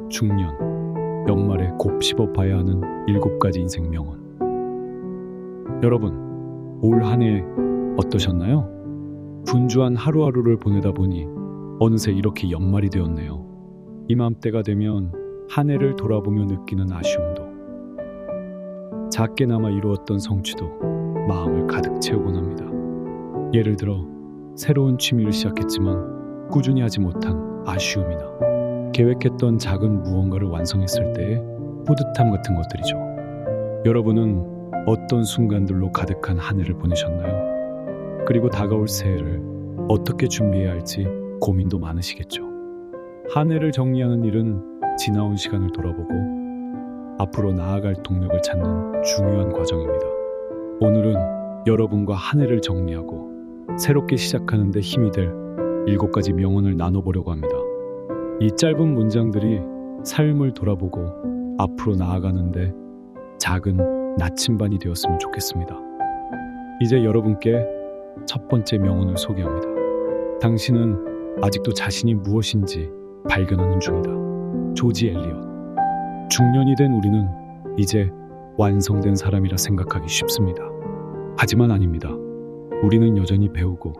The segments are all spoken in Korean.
중년, 연말에 곱씹어 봐야 하는 7가지 인생 명언. 여러분, 올 한 해 어떠셨나요? 분주한 하루하루를 보내다 보니 어느새 이렇게 연말이 되었네요. 이맘때가 되면 한 해를 돌아보며 느끼는 아쉬움도, 작게나마 이루었던 성취도 마음을 가득 채우곤 합니다. 예를 들어 새로운 취미를 시작했지만 꾸준히 하지 못한 아쉬움이나 계획했던 작은 무언가를 완성했을 때의 뿌듯함 같은 것들이죠. 여러분은 어떤 순간들로 가득한 한 해를 보내셨나요? 그리고 다가올 새해를 어떻게 준비해야 할지 고민도 많으시겠죠. 한 해를 정리하는 일은 지나온 시간을 돌아보고 앞으로 나아갈 동력을 찾는 중요한 과정입니다. 오늘은 여러분과 한 해를 정리하고 새롭게 시작하는 데 힘이 될 7가지 명언을 나눠보려고 합니다. 이 짧은 문장들이 삶을 돌아보고 앞으로 나아가는데 작은 나침반이 되었으면 좋겠습니다. 이제 여러분께 첫 번째 명언을 소개합니다. 당신은 아직도 자신이 무엇인지 발견하는 중이다. 조지 엘리엇. 중년이 된 우리는 이제 완성된 사람이라 생각하기 쉽습니다. 하지만 아닙니다. 우리는 여전히 배우고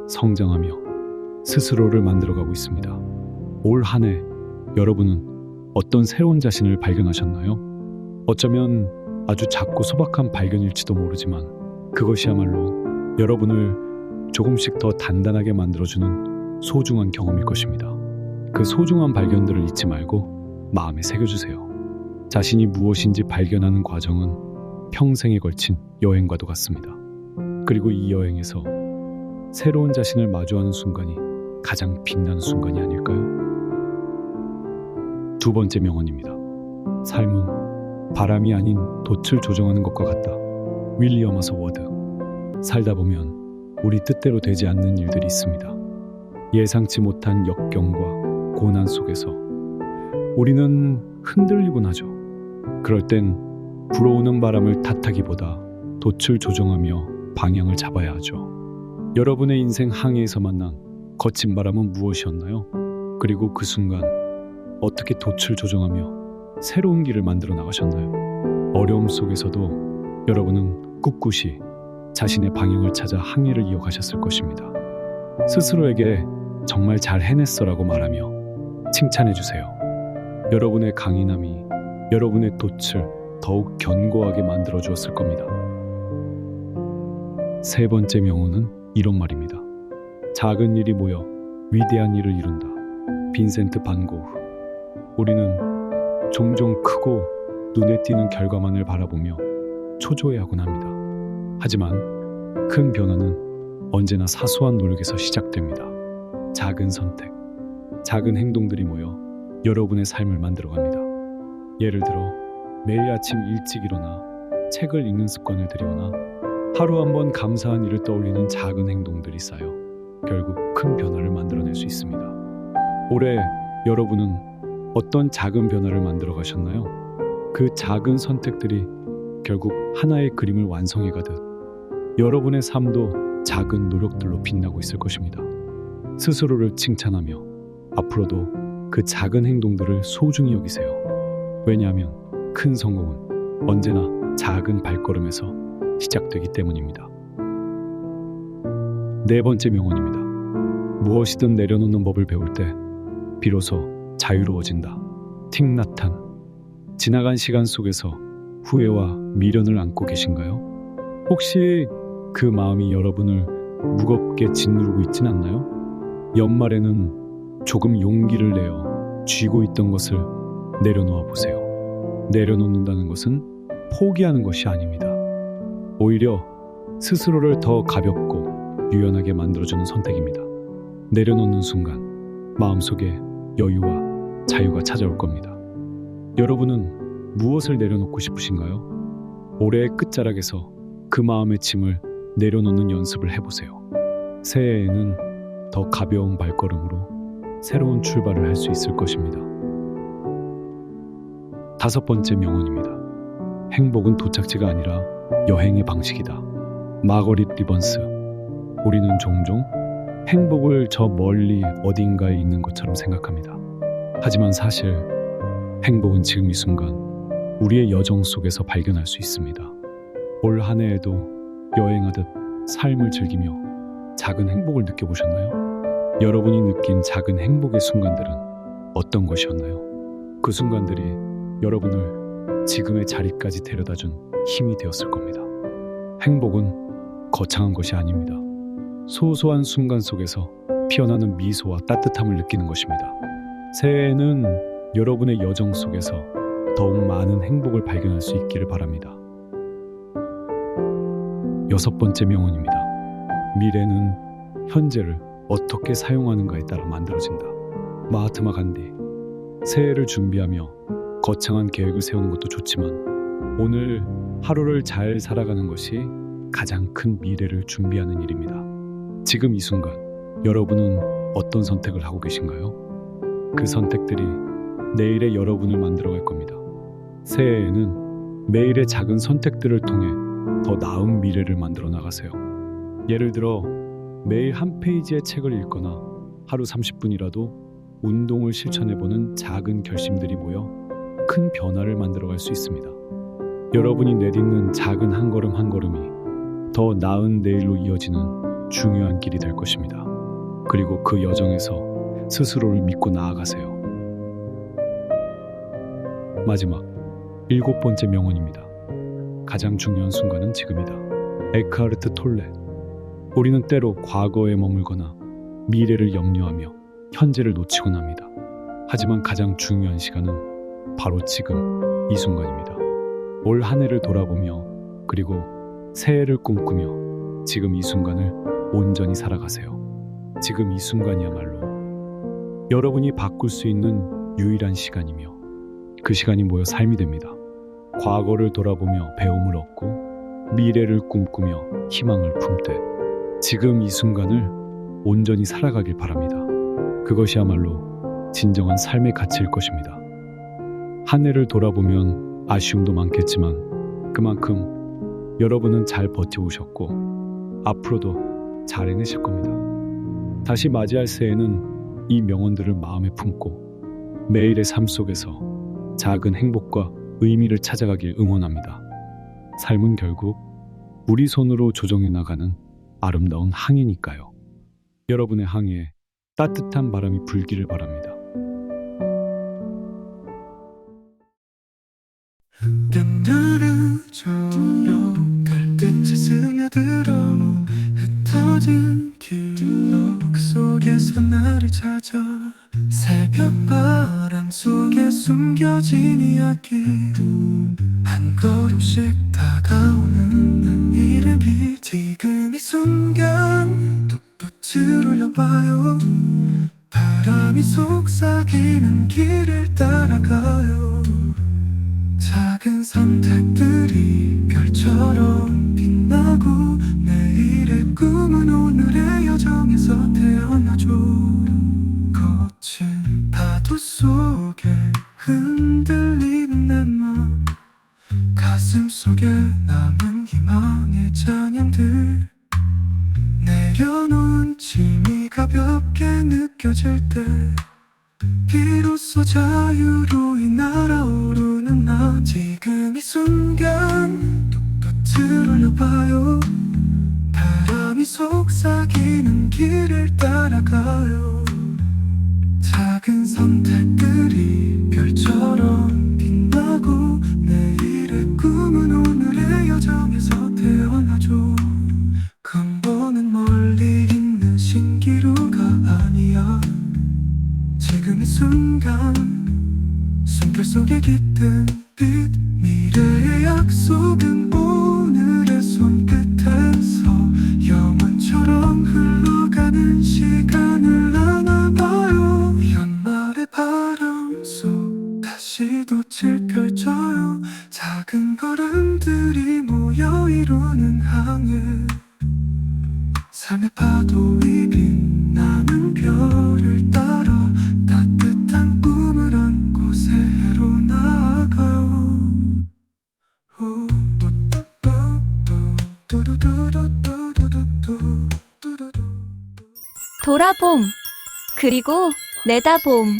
성장하며 스스로를 만들어가고 있습니다. 올 한 해 여러분은 어떤 새로운 자신을 발견하셨나요? 어쩌면 아주 작고 소박한 발견일지도 모르지만 그것이야말로 여러분을 조금씩 더 단단하게 만들어주는 소중한 경험일 것입니다. 그 소중한 발견들을 잊지 말고 마음에 새겨주세요. 자신이 무엇인지 발견하는 과정은 평생에 걸친 여행과도 같습니다. 그리고 이 여행에서 새로운 자신을 마주하는 순간이 가장 빛나는 순간이 아닐까요? 두 번째 명언입니다. 삶은 바람이 아닌 돛을 조정하는 것과 같다. 윌리엄 하서 워드. 살다 보면 우리 뜻대로 되지 않는 일들이 있습니다. 예상치 못한 역경과 고난 속에서 우리는 흔들리곤 하죠. 그럴 땐 불어오는 바람을 탓하기보다 돛을 조정하며 방향을 잡아야 하죠. 여러분의 인생 항해에서 만난 거친 바람은 무엇이었나요? 그리고 그 순간 어떻게 돛을 조정하며 새로운 길을 만들어 나가셨나요? 어려움 속에서도 여러분은 꿋꿋이 자신의 방향을 찾아 항해를 이어가셨을 것입니다. 스스로에게 정말 잘 해냈어라고 말하며 칭찬해주세요. 여러분의 강인함이 여러분의 돛을 더욱 견고하게 만들어 주었을 겁니다. 세 번째 명언은 이런 말입니다. 작은 일이 모여 위대한 일을 이룬다. 빈센트 반 고흐. 우리는 종종 크고 눈에 띄는 결과만을 바라보며 초조해하곤 합니다. 하지만 큰 변화는 언제나 사소한 노력에서 시작됩니다. 작은 선택, 작은 행동들이 모여 여러분의 삶을 만들어갑니다. 예를 들어 매일 아침 일찍 일어나 책을 읽는 습관을 들이거나 하루 한 번 감사한 일을 떠올리는 작은 행동들이 쌓여 결국 큰 변화를 만들어낼 수 있습니다. 올해 여러분은 어떤 작은 변화를 만들어 가셨나요? 그 작은 선택들이 결국 하나의 그림을 완성해 가듯 여러분의 삶도 작은 노력들로 빛나고 있을 것입니다. 스스로를 칭찬하며 앞으로도 그 작은 행동들을 소중히 여기세요. 왜냐하면 큰 성공은 언제나 작은 발걸음에서 시작되기 때문입니다. 네 번째 명언입니다. 무엇이든 내려놓는 법을 배울 때 비로소 자유로워진다. 틱 나탄. 지나간 시간 속에서 후회와 미련을 안고 계신가요? 혹시 그 마음이 여러분을 무겁게 짓누르고 있진 않나요? 연말에는 조금 용기를 내어 쥐고 있던 것을 내려놓아 보세요. 내려놓는다는 것은 포기하는 것이 아닙니다. 오히려 스스로를 더 가볍고 유연하게 만들어주는 선택입니다. 내려놓는 순간 마음속에 여유와 자유가 찾아올 겁니다. 여러분은 무엇을 내려놓고 싶으신가요? 올해의 끝자락에서 그 마음의 짐을 내려놓는 연습을 해보세요. 새해에는 더 가벼운 발걸음으로 새로운 출발을 할 수 있을 것입니다. 다섯 번째 명언입니다. 행복은 도착지가 아니라 여행의 방식이다. 마거릿 리번스. 우리는 종종 행복을 저 멀리 어딘가에 있는 것처럼 생각합니다. 하지만 사실 행복은 지금 이 순간 우리의 여정 속에서 발견할 수 있습니다. 올 한 해에도 여행하듯 삶을 즐기며 작은 행복을 느껴보셨나요? 여러분이 느낀 작은 행복의 순간들은 어떤 것이었나요? 그 순간들이 여러분을 지금의 자리까지 데려다준 힘이 되었을 겁니다. 행복은 거창한 것이 아닙니다. 소소한 순간 속에서 피어나는 미소와 따뜻함을 느끼는 것입니다. 새해에는 여러분의 여정 속에서 더욱 많은 행복을 발견할 수 있기를 바랍니다. 6번째 명언입니다. 미래는 현재를 어떻게 사용하는가에 따라 만들어진다. 마하트마 간디. 새해를 준비하며 거창한 계획을 세우는 것도 좋지만 오늘 하루를 잘 살아가는 것이 가장 큰 미래를 준비하는 일입니다. 지금 이 순간 여러분은 어떤 선택을 하고 계신가요? 그 선택들이 내일의 여러분을 만들어갈 겁니다. 새해에는 매일의 작은 선택들을 통해 더 나은 미래를 만들어 나가세요. 예를 들어 매일 한 페이지의 책을 읽거나 하루 30분이라도 운동을 실천해보는 작은 결심들이 모여 큰 변화를 만들어갈 수 있습니다. 여러분이 내딛는 작은 한 걸음 한 걸음이 더 나은 내일로 이어지는 중요한 길이 될 것입니다. 그리고 그 여정에서 스스로를 믿고 나아가세요. 마지막 7번째 명언입니다. 가장 중요한 순간은 지금이다. 에크하르트 톨레. 우리는 때로 과거에 머물거나 미래를 염려하며 현재를 놓치곤 합니다. 하지만 가장 중요한 시간은 바로 지금 이 순간입니다. 올 한 해를 돌아보며 그리고 새해를 꿈꾸며 지금 이 순간을 온전히 살아가세요. 지금 이 순간이야말로 여러분이 바꿀 수 있는 유일한 시간이며 그 시간이 모여 삶이 됩니다. 과거를 돌아보며 배움을 얻고 미래를 꿈꾸며 희망을 품되 지금 이 순간을 온전히 살아가길 바랍니다. 그것이야말로 진정한 삶의 가치일 것입니다. 한 해를 돌아보면 아쉬움도 많겠지만 그만큼 여러분은 잘 버텨오셨고 앞으로도 잘 해내실 겁니다. 다시 맞이할 새해에는 이 명언들을 마음에 품고 매일의 삶 속에서 작은 행복과 의미를 찾아가길 응원합니다. 삶은 결국 우리 손으로 조정해 나가는 아름다운 항해니까요. 여러분의 항해에 따뜻한 바람이 불기를 바랍니다. 변들을 저려 갈빛에 스며들어 흩어진 기억 속에서 나를 찾아 새벽바람 속에 숨겨진 이야기 한 걸음씩 다가오는 난 이름이 지금 이 순간 뚝뚝을 올려봐요. 바람이 속삭이는 길을 따라가요. 작은 선택들이 별처럼 빛나고 내일의 꿈은 오늘의 여정에서 태어나죠. 거친 파도 속에 흔들리는 내 맘 가슴 속에 남은 희망의 찬양들 내려놓은 짐이 가볍게 느껴질 때 비로소 자유로이 날아오르는 나 지금 이 순간 뚝뚝을 올려봐요. 바람이 속삭이는 길을 따라가요. 작은 선택들이 별처럼 빛나고 내일의 꿈은 오늘의 여정에서 태어나죠. 근본은 멀리 있는 신기루가 아니야. 지금 이 순간 숨결 속에 깃든 빛 미래의 약속은 오늘의 손끝에서 영원처럼 흘러가는 시간을 안아봐요. 연말의 바람 속 다시 돛을 펼쳐요. 작은 걸음들이 모여 이루는 항해 삶의 파도 위 빛나는 별을 따라 따뜻한 꿈을 안고 새해로 나아가요. 돌아봄, 그리고 내다봄.